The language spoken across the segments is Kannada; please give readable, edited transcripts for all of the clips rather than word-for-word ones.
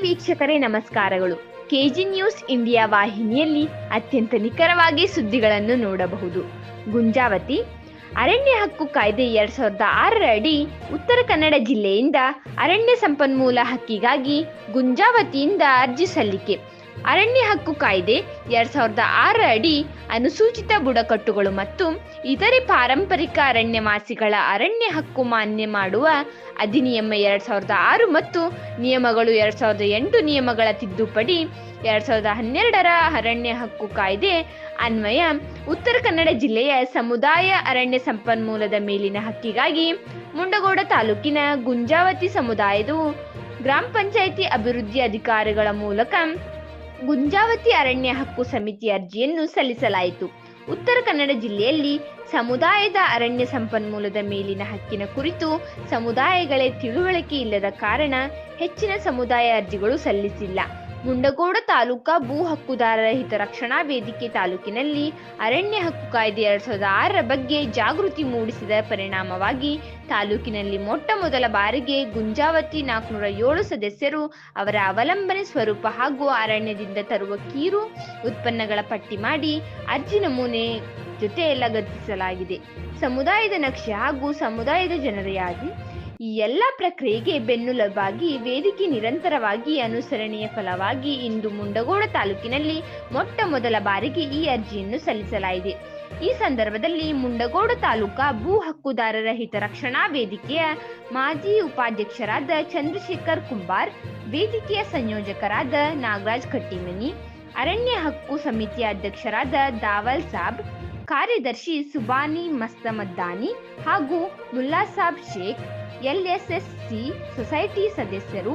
ವೀಕ್ಷಕರೇ ನಮಸ್ಕಾರಗಳು. ಕೆಜಿ ನ್ಯೂಸ್ ಇಂಡಿಯಾ ವಾಹಿನಿಯಲ್ಲಿ ಅತ್ಯಂತ ನಿಖರವಾಗಿ ಸುದ್ದಿಗಳನ್ನು ನೋಡಬಹುದು. ಗುಂಜಾವತಿ ಅರಣ್ಯ ಹಕ್ಕು ಕಾಯ್ದೆ 2006 ಅಡಿ ಉತ್ತರ ಕನ್ನಡ ಜಿಲ್ಲೆಯಿಂದ ಅರಣ್ಯ ಸಂಪನ್ಮೂಲ ಹಕ್ಕಿಗಾಗಿ ಗುಂಜಾವತಿಯಿಂದ ಅರ್ಜಿ ಸಲ್ಲಿಕೆ. ಅರಣ್ಯ ಹಕ್ಕು ಕಾಯ್ದೆ 2006 ಅಡಿ ಅನುಸೂಚಿತ ಬುಡಕಟ್ಟುಗಳು ಮತ್ತು ಇತರೆ ಪಾರಂಪರಿಕ ಅರಣ್ಯವಾಸಿಗಳ ಅರಣ್ಯ ಹಕ್ಕು ಮಾನ್ಯ ಮಾಡುವ ಅಧಿನಿಯಮ 2006 ಮತ್ತು ನಿಯಮಗಳು 2008 ನಿಯಮಗಳ ತಿದ್ದುಪಡಿ 2012ರ ಅರಣ್ಯ ಹಕ್ಕು ಕಾಯ್ದೆ ಅನ್ವಯ ಉತ್ತರ ಕನ್ನಡ ಜಿಲ್ಲೆಯ ಸಮುದಾಯ ಅರಣ್ಯ ಸಂಪನ್ಮೂಲದ ಮೇಲಿನ ಹಕ್ಕಿಗಾಗಿ ಮುಂಡಗೋಡ ತಾಲೂಕಿನ ಗುಂಜಾವತಿ ಸಮುದಾಯದ ಗ್ರಾಮ ಪಂಚಾಯಿತಿ ಅಭಿವೃದ್ಧಿ ಅಧಿಕಾರಿಗಳ ಮೂಲಕ ಗುಂಜಾವತಿ ಅರಣ್ಯ ಹಕ್ಕು ಸಮಿತಿ ಅರ್ಜಿಯನ್ನು ಸಲ್ಲಿಸಲಾಯಿತು. ಉತ್ತರ ಕನ್ನಡ ಜಿಲ್ಲೆಯಲ್ಲಿ ಸಮುದಾಯದ ಅರಣ್ಯ ಸಂಪನ್ಮೂಲದ ಮೇಲಿನ ಹಕ್ಕಿನ ಕುರಿತು ಸಮುದಾಯಗಳೇ ತಿಳುವಳಿಕೆ ಇಲ್ಲದ ಕಾರಣ ಹೆಚ್ಚಿನ ಸಮುದಾಯ ಅರ್ಜಿಗಳು ಸಲ್ಲಿಸಿಲ್ಲ. ಮುಂಡಗೋಡ ತಾಲೂಕಾ ಭೂ ಹಕ್ಕುದಾರರ ಹಿತರಕ್ಷಣಾ ವೇದಿಕೆ ತಾಲೂಕಿನಲ್ಲಿ ಅರಣ್ಯ ಹಕ್ಕು ಕಾಯ್ದೆ 2006 ಬಗ್ಗೆ ಜಾಗೃತಿ ಮೂಡಿಸಿದ ಪರಿಣಾಮವಾಗಿ ತಾಲೂಕಿನಲ್ಲಿ ಮೊಟ್ಟ ಮೊದಲ ಬಾರಿಗೆ ಗುಂಜಾವತಿ 407 ಸದಸ್ಯರು ಅವರ ಅವಲಂಬನೆ ಸ್ವರೂಪ ಹಾಗೂ ಅರಣ್ಯದಿಂದ ತರುವ ಕಿರು ಉತ್ಪನ್ನಗಳ ಪಟ್ಟಿ ಮಾಡಿ ಅರ್ಜಿ ನಮೂನೆ ಜೊತೆ ಲಗತ್ತಿಸಲಾಗಿದೆ. ಸಮುದಾಯದ ನಕ್ಷೆ ಹಾಗೂ ಸಮುದಾಯದ ಜನರ ಯಾದಿ ಈ ಎಲ್ಲ ಪ್ರಕ್ರಿಯೆಗೆ ಬೆನ್ನೆಲುಬಾಗಿ ವೇದಿಕೆ ನಿರಂತರವಾಗಿ ಅನುಸರಣೆಯ ಫಲವಾಗಿ ಇಂದು ಮುಂಡಗೋಡ ತಾಲೂಕಿನಲ್ಲಿ ಮೊಟ್ಟ ಮೊದಲ ಬಾರಿಗೆ ಈ ಅರ್ಜಿಯನ್ನು ಸಲ್ಲಿಸಲಾಗಿದೆ. ಈ ಸಂದರ್ಭದಲ್ಲಿ ಮುಂಡಗೋಡ ತಾಲೂಕಾ ಭೂ ಹಕ್ಕುದಾರರ ಹಿತರಕ್ಷಣಾ ವೇದಿಕೆಯ ಮಾಜಿ ಉಪಾಧ್ಯಕ್ಷರಾದ ಚಂದ್ರಶೇಖರ್ ಕುಂಬಾರ್, ವೇದಿಕೆಯ ಸಂಯೋಜಕರಾದ ನಾಗರಾಜ್ ಕಟ್ಟಿಮನಿ, ಅರಣ್ಯ ಹಕ್ಕು ಸಮಿತಿಯ ಅಧ್ಯಕ್ಷರಾದ ದಾವಲ್ ಸಾಬ್, ಕಾರ್ಯದರ್ಶಿ ಸುಬಾನಿ ಮಸ್ತಮದ್ದಾನಿ ಹಾಗೂ ಮುಲ್ಲಾಸಾಬ್ ಶೇಖ್, LSSC ಸೊಸೈಟಿ ಸದಸ್ಯರು,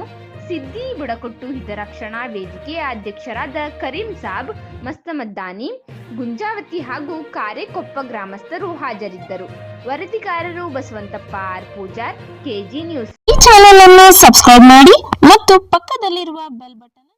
ಸಿದ್ದಿ ಬುಡಕಟ್ಟು ಹಿತರಕ್ಷಣಾ ವೇದಿಕೆಯ ಅಧ್ಯಕ್ಷರಾದ ಕರೀಂ ಸಾಬ್ ಮಸ್ತಮದ್ದಾನಿ, ಗುಂಜಾವತಿ ಹಾಗೂ ಕಾರೆಕೊಪ್ಪ ಗ್ರಾಮಸ್ಥರು ಹಾಜರಿದ್ದರು. ವರದಿಗಾರರು Basavantappa R Pujar, KG news. ಈ ಚಾನೆಲ್ ಅನ್ನು ಸಬ್ಸ್ಕ್ರೈಬ್ ಮಾಡಿ ಮತ್ತು ಪಕ್ಕದಲ್ಲಿರುವ ಬೆಲ್ ಬಟನ್